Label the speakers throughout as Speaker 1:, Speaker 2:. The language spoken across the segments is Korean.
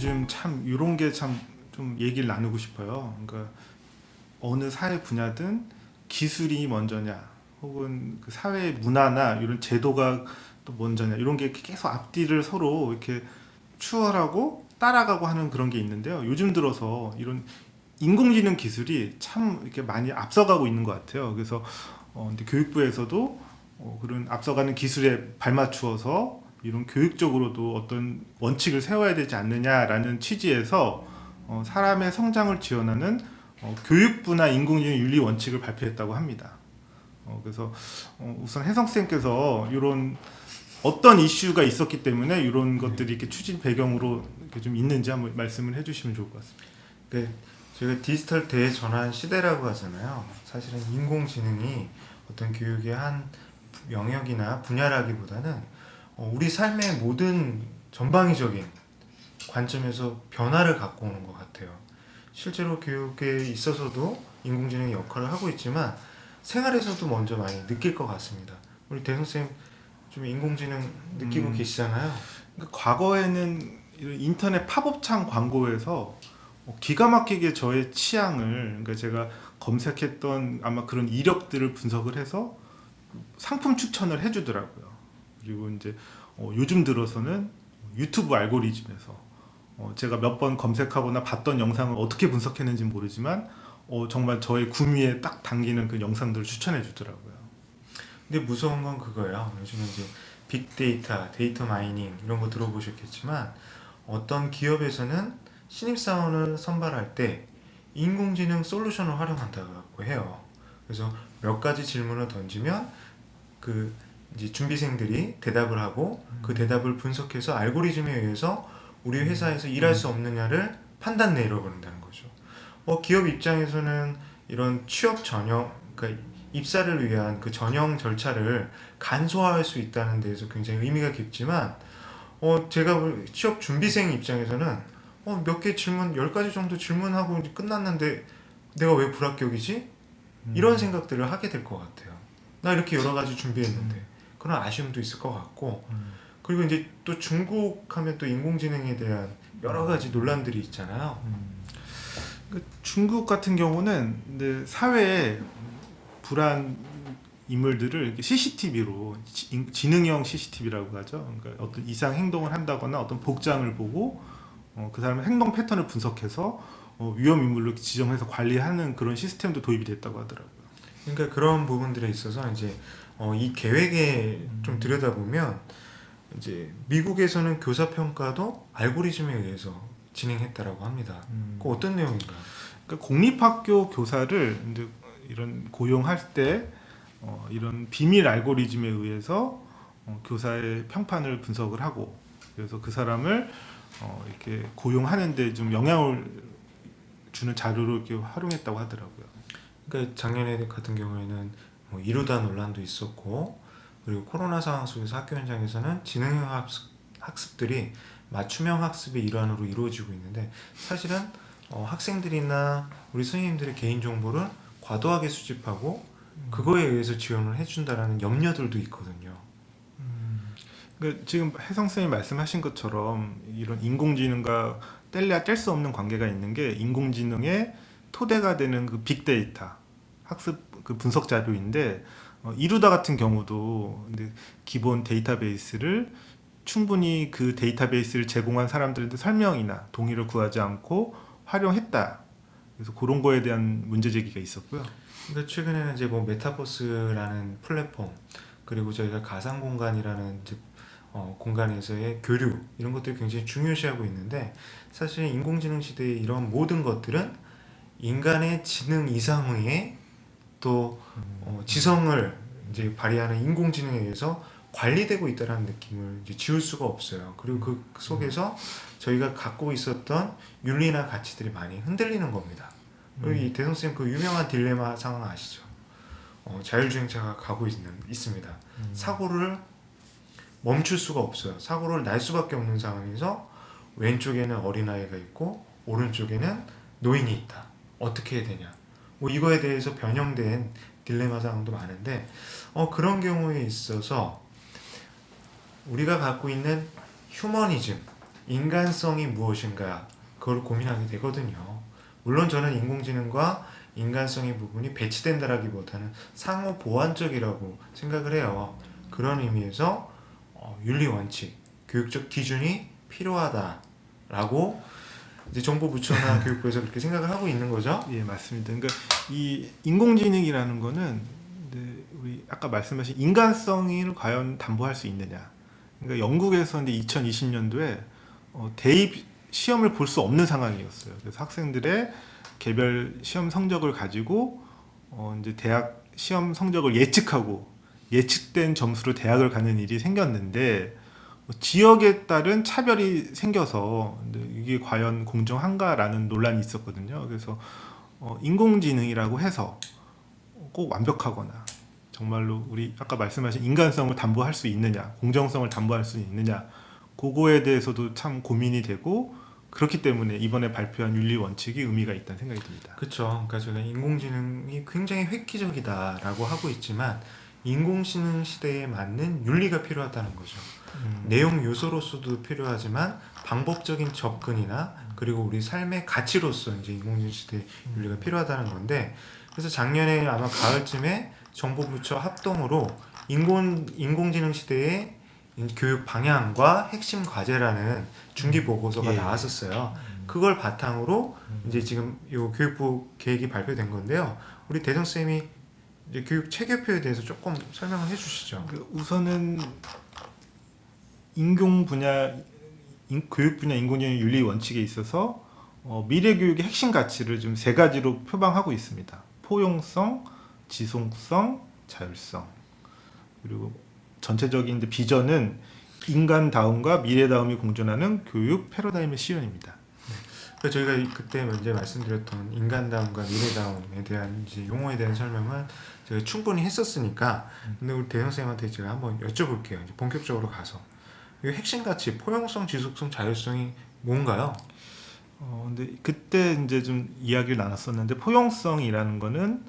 Speaker 1: 요즘 참 이런 게 참 좀 얘기를 나누고 싶어요. 그러니까 어느 사회 분야든 기술이 먼저냐, 혹은 그 사회 문화나 이런 제도가 또 먼저냐, 이런 게 계속 앞뒤를 서로 이렇게 추월하고 따라가고 하는 그런 게 있는데요. 요즘 들어서 이런 인공지능 기술이 참 이렇게 많이 앞서가고 있는 것 같아요. 그래서 근데 교육부에서도 그런 앞서가는 기술에 발맞추어서 이런 교육적으로도 어떤 원칙을 세워야 되지 않느냐라는 취지에서 사람의 성장을 지원하는 교육부나 인공지능 윤리 원칙을 발표했다고 합니다. 그래서 우선 혜성 쌤께서 이런 어떤 이슈가 있었기 때문에 이런 것들이 이렇게 추진 배경으로 이렇게 좀 있는지 한번 말씀을 해주시면 좋을 것 같습니다.
Speaker 2: 네, 저희가 디지털 대전환 시대라고 하잖아요. 사실은 인공지능이 어떤 교육의 한 영역이나 분야라기보다는 우리 삶의 모든 전방위적인 관점에서 변화를 갖고 오는 것 같아요. 실제로 교육에 있어서도 인공지능이 역할을 하고 있지만 생활에서도 먼저 많이 느낄 것 같습니다. 우리 대성쌤 좀 인공지능 느끼고 계시잖아요.
Speaker 1: 그러니까 과거에는 이런 인터넷 팝업창 광고에서 기가 막히게 저의 취향을, 그러니까 제가 검색했던 아마 그런 이력들을 분석을 해서 상품 추천을 해주더라고요. 그리고 이제 요즘 들어서는 유튜브 알고리즘에서 제가 몇 번 검색하거나 봤던 영상을 어떻게 분석했는지 모르지만 정말 저의 구미에 딱 당기는 그 영상들을 추천해 주더라고요.
Speaker 2: 근데 무서운 건 그거예요. 요즘에 이제 빅데이터, 데이터 마이닝 이런 거 들어보셨겠지만 어떤 기업에서는 신입사원을 선발할 때 인공지능 솔루션을 활용한다고 해요. 그래서 몇 가지 질문을 던지면 그 이제 준비생들이 대답을 하고 그 대답을 분석해서 알고리즘에 의해서 우리 회사에서 일할 수 없느냐를 판단 내려버린다는 거죠. 기업 입장에서는 이런 취업 전형, 그러니까 입사를 위한 그 전형 절차를 간소화할 수 있다는 데에서 굉장히 의미가 깊지만, 제가 취업 준비생 입장에서는 몇 개 질문, 10가지 정도 질문하고 이제 끝났는데 내가 왜 불합격이지? 이런 생각들을 하게 될 것 같아요. 나 이렇게 여러 가지 준비했는데. 그런 아쉬움도 있을 것 같고, 그리고 이제 또 중국 하면 또 인공지능에 대한 여러 가지 논란들이 있잖아요.
Speaker 1: 중국 같은 경우는 근데 사회에 불안 인물들을 CCTV로 지능형 CCTV라고 하죠. 그러니까 어떤 이상 행동을 한다거나 어떤 복장을 보고 그 사람의 행동 패턴을 분석해서 위험 인물로 지정해서 관리하는 그런 시스템도 도입이 됐다고 하더라고요.
Speaker 2: 그러니까 그런 부분들에 있어서 이제 이 계획에 좀 들여다보면 이제 미국에서는 교사 평가도 알고리즘에 의해서 진행했다라고 합니다. 그 어떤 내용인가요?
Speaker 1: 그러니까 공립학교 교사를 이제 이런 고용할 때 이런 비밀 알고리즘에 의해서 교사의 평판을 분석을 하고, 그래서 그 사람을 이렇게 고용하는데 좀 영향을 주는 자료로 이렇게 활용했다고 하더라고요.
Speaker 2: 그러니까 작년에 같은 경우에는 뭐 이루다 논란도 있었고, 그리고 코로나 상황 속에서 학교 현장에서는 지능형 학습들이 맞춤형 학습의 일환으로 이루어지고 있는데, 사실은 학생들이나 우리 선생님들의 개인정보를 과도하게 수집하고 그거에 의해서 지원을 해준다라는 염려들도 있거든요.
Speaker 1: 그러니까 지금 혜성 쌤이 말씀하신 것처럼 이런 인공지능과 뗄래야 뗄 수 없는 관계가 있는 게, 인공지능의 토대가 되는 그 빅데이터 학습 그 분석 자료인데, 이루다 같은 경우도 근데 기본 데이터베이스를 충분히 그 데이터베이스를 제공한 사람들한테 설명이나 동의를 구하지 않고 활용했다. 그래서 그런 거에 대한 문제 제기가 있었고요.
Speaker 2: 근데 최근에는 이제 뭐 메타버스라는 플랫폼, 그리고 저희가 가상 공간이라는 이제 공간에서의 교류, 이런 것들이 굉장히 중요시하고 있는데, 사실 인공지능 시대의 이런 모든 것들은 인간의 지능 이상의 또 지성을 이제 발휘하는 인공지능에 의해서 관리되고 있다는 느낌을 이제 지울 수가 없어요. 그리고 그 속에서 저희가 갖고 있었던 윤리나 가치들이 많이 흔들리는 겁니다. 그리고 이 대성쌤 그 유명한 딜레마 상황 아시죠? 자율주행차가 가고 있습니다. 사고를 멈출 수가 없어요. 사고를 날 수밖에 없는 상황에서 왼쪽에는 어린아이가 있고 오른쪽에는 노인이 있다. 어떻게 해야 되냐? 뭐 이거에 대해서 변형된 딜레마 상황도 많은데, 그런 경우에 있어서 우리가 갖고 있는 휴머니즘, 인간성이 무엇인가 그걸 고민하게 되거든요. 물론 저는 인공지능과 인간성의 부분이 배치된다라기보다는 상호 보완적이라고 생각을 해요. 그런 의미에서 윤리 원칙, 교육적 기준이 필요하다라고 이제 정부 부처나 교육부에서 그렇게 생각을 하고 있는 거죠.
Speaker 1: 예, 맞습니다. 그러니까 이 인공지능이라는 거는 이제 우리 아까 말씀하신 인간성을 과연 담보할 수 있느냐. 그러니까 영국에서 이제 2020년도에 대입 시험을 볼 수 없는 상황이었어요. 그래서 학생들의 개별 시험 성적을 가지고 이제 대학 시험 성적을 예측하고 예측된 점수로 대학을 가는 일이 생겼는데 지역에 따른 차별이 생겨서 이게 과연 공정한가라는 논란이 있었거든요. 그래서 인공지능이라고 해서 꼭 완벽하거나 정말로 우리 아까 말씀하신 인간성을 담보할 수 있느냐, 공정성을 담보할 수 있느냐, 그거에 대해서도 참 고민이 되고 그렇기 때문에 이번에 발표한 윤리 원칙이 의미가 있다는 생각이 듭니다.
Speaker 2: 그렇죠. 그러니까 제가 인공지능이 굉장히 획기적이다라고 하고 있지만 인공지능 시대에 맞는 윤리가 필요하다는 거죠. 내용 요소로서도 필요하지만 방법적인 접근이나 그리고 우리 삶의 가치로서 이제 인공지능 시대 윤리가 필요하다는 건데 그래서 작년에 아마 가을쯤에 정부 부처 합동으로 인공지능 시대의 교육 방향과 핵심 과제라는 중기 보고서가
Speaker 1: 예.
Speaker 2: 나왔었어요. 그걸 바탕으로 이제 지금 요 교육부 계획이 발표된 건데요. 우리 대성 쌤이 이제 교육 체계표에 대해서 조금 설명을 해주시죠.
Speaker 1: 우선은 인공 분야, 교육 분야 인공지능 윤리 원칙에 있어서 미래 교육의 핵심 가치를 좀 세 가지로 표방하고 있습니다. 포용성, 지속성, 자율성. 그리고 전체적인 이제 비전은 인간다움과 미래다움이 공존하는 교육 패러다임의 실현입니다.
Speaker 2: 그러니까 저희가 그때 먼저 말씀드렸던 인간다움과 미래다움에 대한 이제 용어에 대한 설명은 제가 충분히 했었으니까 근데 우리 대성 쌤한테 제가 한번 여쭤볼게요. 이제 본격적으로 가서 이 핵심 가치 포용성, 지속성, 자율성이 뭔가요?
Speaker 1: 근데 그때 이제 좀 이야기를 나눴었는데 포용성이라는 거는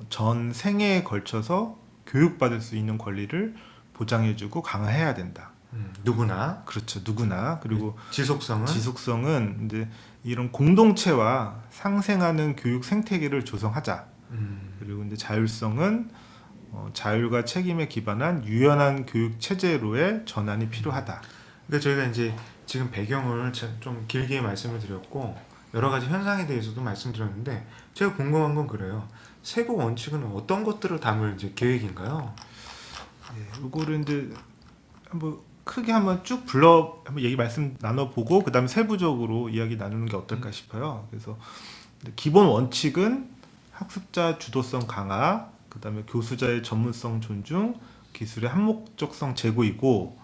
Speaker 1: 전 생애에 걸쳐서 교육받을 수 있는 권리를 보장해주고 강화해야 된다.
Speaker 2: 누구나.
Speaker 1: 그렇죠, 누구나. 그리고
Speaker 2: 지속성은
Speaker 1: 지속성은 이제 이런 공동체와 상생하는 교육 생태계를 조성하자. 그리고 이제 자율성은 자율과 책임에 기반한 유연한 교육 체제로의 전환이 필요하다.
Speaker 2: 그러니까 저희가 이제 지금 배경을 좀 길게 말씀을 드렸고 여러 가지 현상에 대해서도 말씀드렸는데 제가 궁금한 건 그래요. 세부 원칙은 어떤 것들을 담을 이제 계획인가요?
Speaker 1: 예, 이거를 이제 한번 크게 한번 쭉 한번 말씀 나눠보고 그다음에 세부적으로 이야기 나누는 게 어떨까 싶어요. 그래서 기본 원칙은 학습자 주도성 강화, 그다음에 교수자의 전문성 존중, 기술의 한목적성 제고이고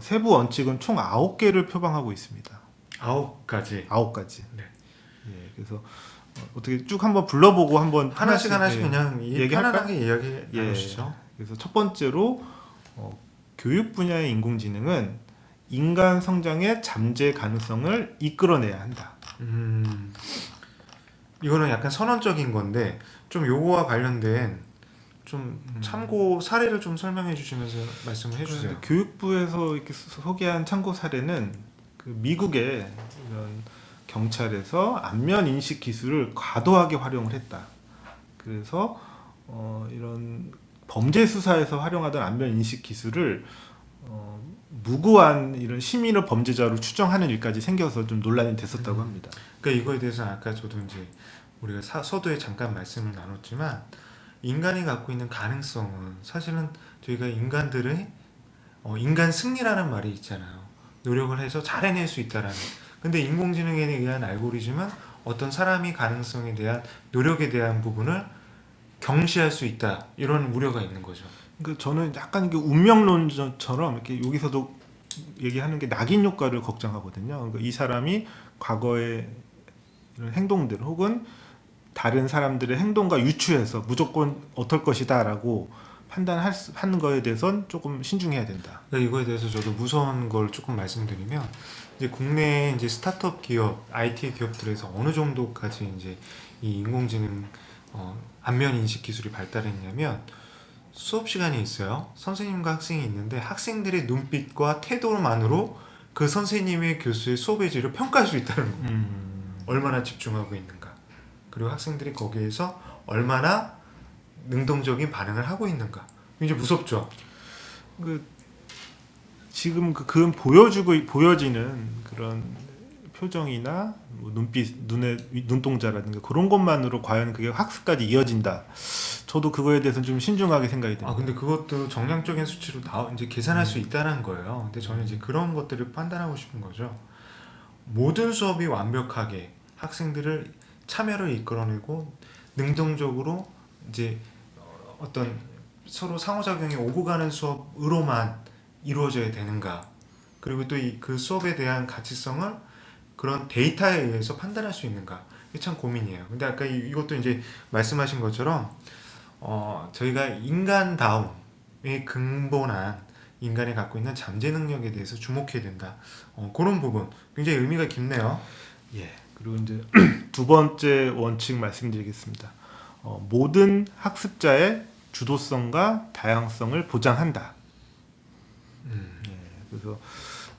Speaker 1: 세부 원칙은 총 9개를 표방하고 있습니다.
Speaker 2: 9가지.
Speaker 1: 9가지.
Speaker 2: 네.
Speaker 1: 예, 그래서 어떻게 쭉 한번 불러보고 한번
Speaker 2: 하나씩
Speaker 1: 예,
Speaker 2: 그냥
Speaker 1: 얘기할까요?
Speaker 2: 편안하게 이야기
Speaker 1: 예.
Speaker 2: 나누시죠.
Speaker 1: 그래서 첫 번째로 교육 분야의 인공지능은 인간 성장의 잠재 가능성을 이끌어내야 한다.
Speaker 2: 이거는 약간 선언적인 건데 좀 요거와 관련된 좀 참고 사례를 좀 설명해 주시면서 말씀을 해주세요.
Speaker 1: 교육부에서 이렇게 소개한 참고 사례는 그 미국의 이런 경찰에서 안면 인식 기술을 과도하게 활용을 했다. 그래서 이런 범죄 수사에서 활용하던 안면 인식 기술을 무고한 이런 시민을 범죄자로 추정하는 일까지 생겨서 좀 논란이 됐었다고 합니다.
Speaker 2: 그러니까 이거에 대해서 아까 저도 이제 우리가 서두에 잠깐 말씀을 나눴지만 인간이 갖고 있는 가능성은 사실은 저희가 인간들의 인간 승리라는 말이 있잖아요. 노력을 해서 잘 해낼 수 있다라는. 근데 인공지능에 의한 알고리즘은 어떤 사람이 가능성에 대한 노력에 대한 부분을 경시할 수 있다 이런 우려가 있는 거죠.
Speaker 1: 그러니까 저는 약간 이게 운명론처럼 이렇게 여기서도 얘기하는 게 낙인 효과를 걱정하거든요. 그러니까 이 사람이 과거의 이런 행동들 혹은 다른 사람들의 행동과 유추해서 무조건 어떨 것이다라고 판단하는 거에 대해서는 조금 신중해야 된다.
Speaker 2: 그러니까 이거에 대해서 저도 무서운 걸 조금 말씀드리면 이제 국내 이제 스타트업 기업, IT 기업들에서 어느 정도까지 이제 이 인공지능 안면 인식 기술이 발달했냐면 수업 시간이 있어요. 선생님과 학생이 있는데 학생들의 눈빛과 태도만으로 그 선생님의 교수의 수업의 질을 평가할 수 있다는 거.
Speaker 1: 음.
Speaker 2: 얼마나 집중하고 있는가. 그리고 학생들이 거기에서 얼마나 능동적인 반응을 하고 있는가. 굉장히 무섭죠.
Speaker 1: 그 지금 그 보여지는 그런 표정이나 뭐 눈빛, 눈의 눈동자라든가 그런 것만으로 과연 그게 학습까지 이어진다. 저도 그거에 대해서는 좀 신중하게 생각이 듭니다.
Speaker 2: 아 근데 그것도 정량적인 수치로 다 이제 계산할 수 있다는 거예요. 근데 저는 이제 그런 것들을 판단하고 싶은 거죠. 모든 수업이 완벽하게 학생들을 참여를 이끌어내고 능동적으로 이제 어떤 서로 상호작용이 오고 가는 수업으로만 이루어져야 되는가? 그리고 또 그 수업에 대한 가치성을 그런 데이터에 의해서 판단할 수 있는가? 이게 참 고민이에요. 근데 아까 이것도 이제 말씀하신 것처럼 저희가 인간다움의 근본한 인간이 갖고 있는 잠재 능력에 대해서 주목해야 된다. 그런 부분 굉장히 의미가 깊네요.
Speaker 1: 예. 그리고 이제 두 번째 원칙 말씀드리겠습니다. 모든 학습자의 주도성과 다양성을 보장한다. 예. 그래서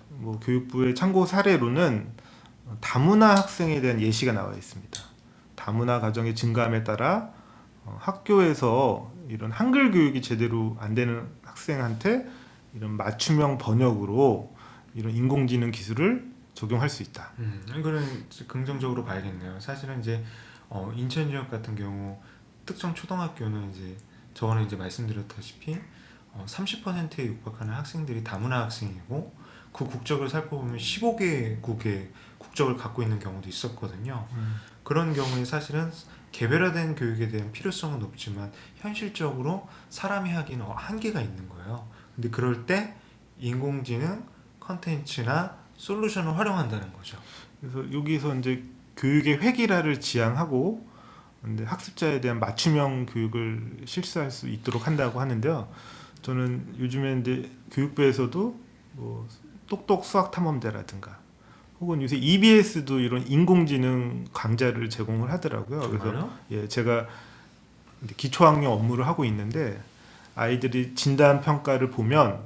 Speaker 1: 뭐 교육부의 참고 사례로는 다문화 학생에 대한 예시가 나와 있습니다. 다문화 가정의 증가함에 따라 학교에서 이런 한글 교육이 제대로 안 되는 학생한테 이런 맞춤형 번역으로 이런 인공지능 기술을 적용할 수 있다.
Speaker 2: 이거는 긍정적으로 봐야겠네요. 사실은 이제 인천 지역 같은 경우 특정 초등학교는 이제 저번에 이제 말씀드렸다시피 30%에 육박하는 학생들이 다문화 학생이고 그 국적을 살펴보면 15개국의 국적을 갖고 있는 경우도 있었거든요. 그런 경우에 사실은 개별화된 교육에 대한 필요성은 높지만 현실적으로 사람이 하기는 한계가 있는 거예요. 근데 그럴 때 인공지능 컨텐츠나 솔루션을 활용한다는 거죠.
Speaker 1: 그래서 여기서 이제 교육의 획일화를 지향하고 근데 학습자에 대한 맞춤형 교육을 실시할 수 있도록 한다고 하는데요. 저는 요즘에 이제 교육부에서도 뭐 똑똑 수학 탐험대라든가 혹은 요새 EBS도 이런 인공지능 강좌를 제공을 하더라고요. 그래서
Speaker 2: 정말요?
Speaker 1: 예, 제가 이제 기초학력 업무를 하고 있는데 아이들이 진단 평가를 보면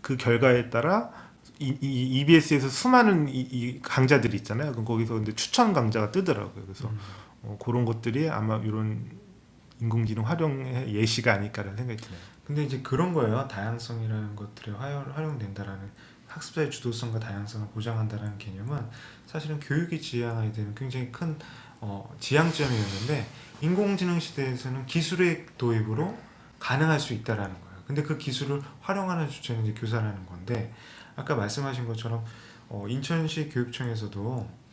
Speaker 1: 그 결과에 따라 이 EBS에서 수많은 이 강좌들이 있잖아요. 그럼 거기서 근데 추천 강좌가 뜨더라고요. 그래서 그런 것들이 아마 이런 인공지능 활용의 예시가 아닐까라는 생각이 드네요.
Speaker 2: 근데 이제 그런 거예요. 다양성이라는 것들이 활용된다라는 학습자의 주도성과 다양성을 보장한다는 개념은 사실은 교육이 지향해야 되는 굉장히 큰 지향점이었는데 인공지능 시대에서는 기술의 도입으로 가능할 수 있다라는 거예요. 근데 그 기술을 활용하는 주체는 이제 교사라는 건데 아까 말씀하신 것처럼 인천시 교육청에서도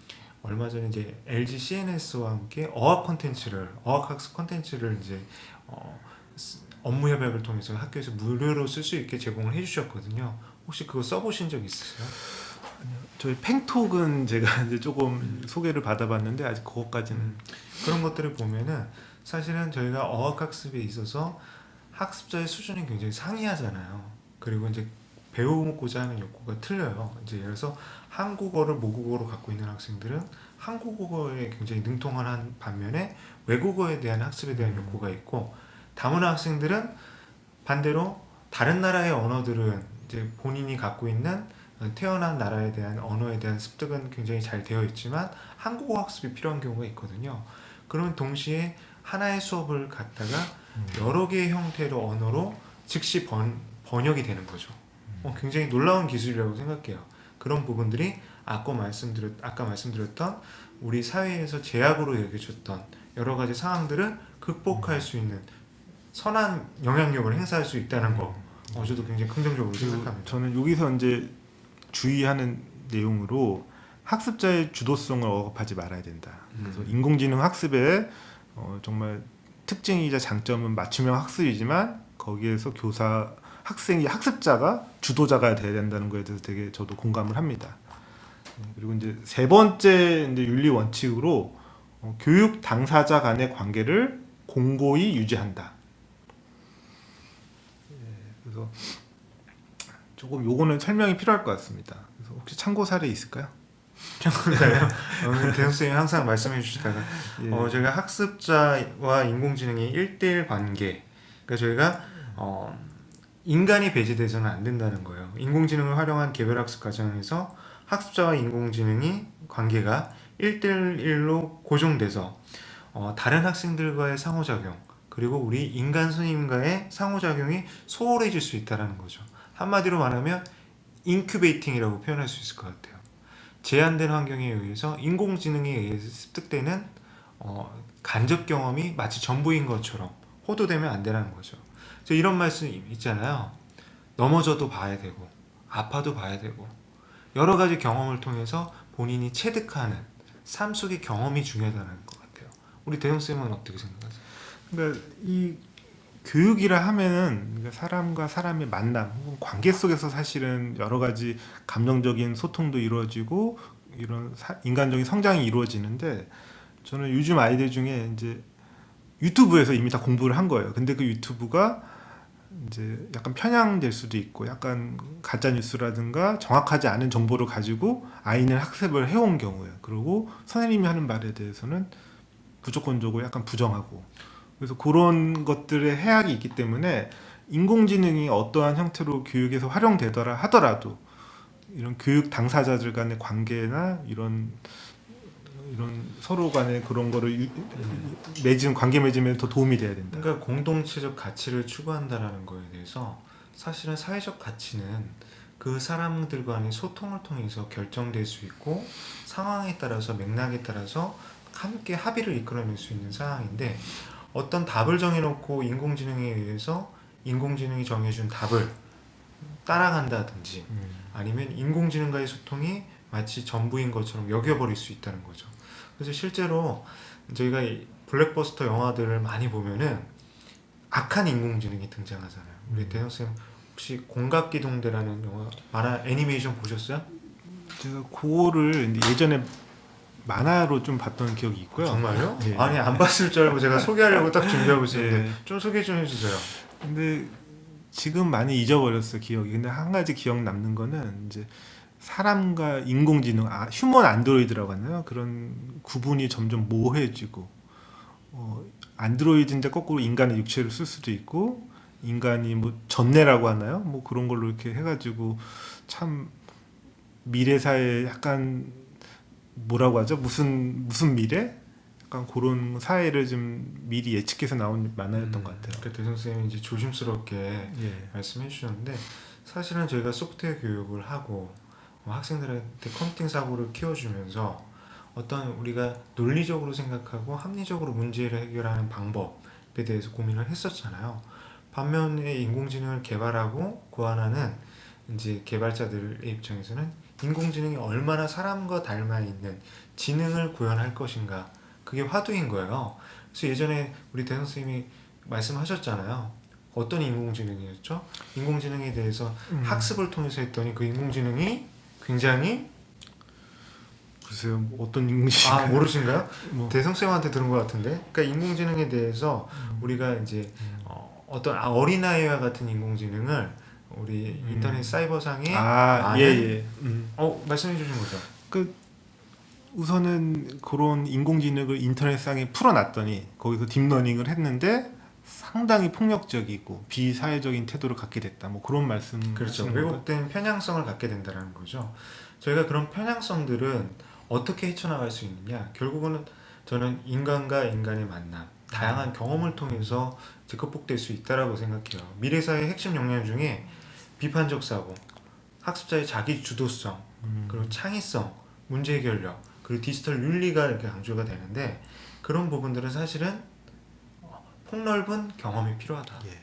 Speaker 2: 얼마 전에 이제 LG CNS와 함께 어학학습 콘텐츠를 이제 업무 협약을 통해서 학교에서 무료로 쓸 수 있게 제공을 해주셨거든요. 혹시 그거 써보신 적 있으세요?
Speaker 1: 저희 팽톡은 제가 이제 조금 소개를 받아봤는데 아직 그것까지는
Speaker 2: 그런 것들을 보면은 사실은 저희가 어학학습에 있어서 학습자의 수준이 굉장히 상이하잖아요. 그리고 이제 배우고자 하는 욕구가 틀려요. 이제 예를 들어서 한국어를 모국어로 갖고 있는 학생들은 한국어에 굉장히 능통한 반면에 외국어에 대한 학습에 대한 욕구가 있고 다문화 학생들은 반대로 다른 나라의 언어들은 이제 본인이 갖고 있는 태어난 나라에 대한 언어에 대한 습득은 굉장히 잘 되어 있지만 한국어 학습이 필요한 경우가 있거든요. 그러면 동시에 하나의 수업을 갖다가 여러 개의 형태로 언어로 즉시 번역이 되는 거죠. 굉장히 놀라운 기술이라고 생각해요. 그런 부분들이 아까 말씀드렸던 우리 사회에서 제약으로 여겨졌던 여러 가지 상황들을 극복할 수 있는 선한 영향력을 행사할 수 있다는 거 저도 굉장히 긍정적으로 생각합니다.
Speaker 1: 저는 여기서 이제 주의하는 내용으로 학습자의 주도성을 억압하지 말아야 된다. 그래서 인공지능 학습의 정말 특징이자 장점은 맞춤형 학습이지만 거기에서 학생이 학습자가 주도자가 돼야 된다는 거에 대해서 되게 저도 공감을 합니다. 그리고 이제 세 번째 이제 윤리 원칙으로 교육 당사자 간의 관계를 공고히 유지한다. 그래서 조금 요거는 설명이 필요할 것 같습니다. 그래서 혹시 참고 사례 있을까요?
Speaker 2: 참고사요. 대성 선생님이 항상 말씀해 주시다가
Speaker 1: 예.
Speaker 2: 저희가 학습자와 인공지능의 1대1 관계, 그러니까 저희가 인간이 배제돼서는 안 된다는 거예요. 인공지능을 활용한 개별학습 과정에서 학습자와 인공지능이 관계가 1대1로 고정돼서 다른 학생들과의 상호작용 그리고 우리 인간 선생님과의 상호작용이 소홀해질 수 있다는 거죠. 한마디로 말하면 인큐베이팅이라고 표현할 수 있을 것 같아요. 제한된 환경에 의해서 인공지능에 의해서 습득되는 간접 경험이 마치 전부인 것처럼 호도되면 안 되는 거죠. 그래서 이런 말씀 있잖아요. 넘어져도 봐야 되고 아파도 봐야 되고 여러 가지 경험을 통해서 본인이 체득하는 삶 속의 경험이 중요하다는 것 같아요. 우리 대형쌤은 어떻게 생각하세요?
Speaker 1: 그러니까 이 교육이라 하면은 그러니까 사람과 사람의 만남 혹은 관계 속에서 사실은 여러 가지 감정적인 소통도 이루어지고 이런 인간적인 성장이 이루어지는데 저는 요즘 아이들 중에 이제 유튜브에서 이미 다 공부를 한 거예요. 근데 그 유튜브가 이제 약간 편향될 수도 있고 약간 가짜 뉴스라든가 정확하지 않은 정보를 가지고 아이는 학습을 해온 경우예요. 그리고 선생님이 하는 말에 대해서는 무조건적으로 약간 부정하고 그래서 그런 것들의 해악이 있기 때문에 인공지능이 어떠한 형태로 교육에서 활용되더라 하더라도 이런 교육 당사자들 간의 관계나 이런 서로 간의 그런 거를 맺은 관계 맺음에 더 도움이 돼야 된다.
Speaker 2: 그러니까 공동체적 가치를 추구한다라는 거에 대해서 사실은 사회적 가치는 그 사람들 간의 소통을 통해서 결정될 수 있고 상황에 따라서 맥락에 따라서 함께 합의를 이끌어낼 수 있는 상황인데 어떤 답을 정해놓고 인공지능에 의해서 인공지능이 정해준 답을 따라간다든지 아니면 인공지능과의 소통이 마치 전부인 것처럼 여겨버릴 수 있다는 거죠. 그래서 실제로 저희가 이 블랙버스터 영화들을 많이 보면은 악한 인공지능이 등장하잖아요. 우리 대형쌤 혹시 공각기동대라는 영화 만화 애니메이션 보셨어요?
Speaker 1: 제가 그거를 이제 예전에 만화로 좀 봤던 기억이 있고요.
Speaker 2: 정말요?
Speaker 1: 네.
Speaker 2: 아니 안 봤을 줄 알고 제가 소개하려고 딱 준비하고 있었는데
Speaker 1: 네.
Speaker 2: 좀 소개 좀 해주세요.
Speaker 1: 근데 지금 많이 잊어버렸어 기억이. 근데 한 가지 기억 남는 거는 이제 사람과 인공지능, 휴먼 안드로이드라고 하나요? 그런 구분이 점점 모호해지고 안드로이드인데 거꾸로 인간의 육체를 쓸 수도 있고 인간이 뭐 전내라고 하나요? 뭐 그런 걸로 이렇게 해가지고 참 미래 사회에 약간 뭐라고 하죠? 무슨 미래? 약간 그런 사회를 좀 미리 예측해서 나온 만화였던 것 같아요.
Speaker 2: 그 대성쌤이 이제 조심스럽게
Speaker 1: 예.
Speaker 2: 말씀해 주셨는데 사실은 저희가 소프트웨어 교육을 하고 학생들한테 컴퓨팅 사고를 키워주면서 어떤 우리가 논리적으로 생각하고 합리적으로 문제를 해결하는 방법에 대해서 고민을 했었잖아요. 반면에 인공지능을 개발하고 고안하는 이제 개발자들의 입장에서는 인공지능이 얼마나 사람과 닮아 있는 지능을 구현할 것인가 그게 화두인 거예요. 그래서 예전에 우리 대성 선생님이 말씀하셨잖아요. 어떤 인공지능이었죠? 인공지능에 대해서 학습을 통해서 했더니 그 인공지능이 굉장히
Speaker 1: 글쎄요, 뭐 어떤 인공지능?
Speaker 2: 모르신가요?
Speaker 1: 뭐.
Speaker 2: 대성쌤한테 들은 것 같은데. 그러니까 인공지능에 대해서 우리가 이제 어떤 어린아이와 같은 인공지능을 우리 인터넷 사이버상에
Speaker 1: 예.
Speaker 2: 말씀해 주신 거죠.
Speaker 1: 그 우선은 그런 인공지능을 인터넷상에 풀어놨더니 거기서 딥러닝을 했는데 상당히 폭력적이고 비사회적인 태도를 갖게 됐다. 뭐 그런 말씀.
Speaker 2: 그렇죠. 왜곡된 편향성을 갖게 된다는 거죠. 저희가 그런 편향성들은 어떻게 헤쳐나갈 수 있느냐? 결국은 저는 인간과 인간의 만남, 다양한 경험을 통해서 이제 극복될 수 있다라고 생각해요. 미래 사회의 핵심 역량 중에 비판적 사고, 학습자의 자기 주도성, 그리고 창의성, 문제 해결력, 그리고 디지털 윤리가 이렇게 강조가 되는데 그런 부분들은 사실은 폭넓은 경험이 필요하다.
Speaker 1: 예.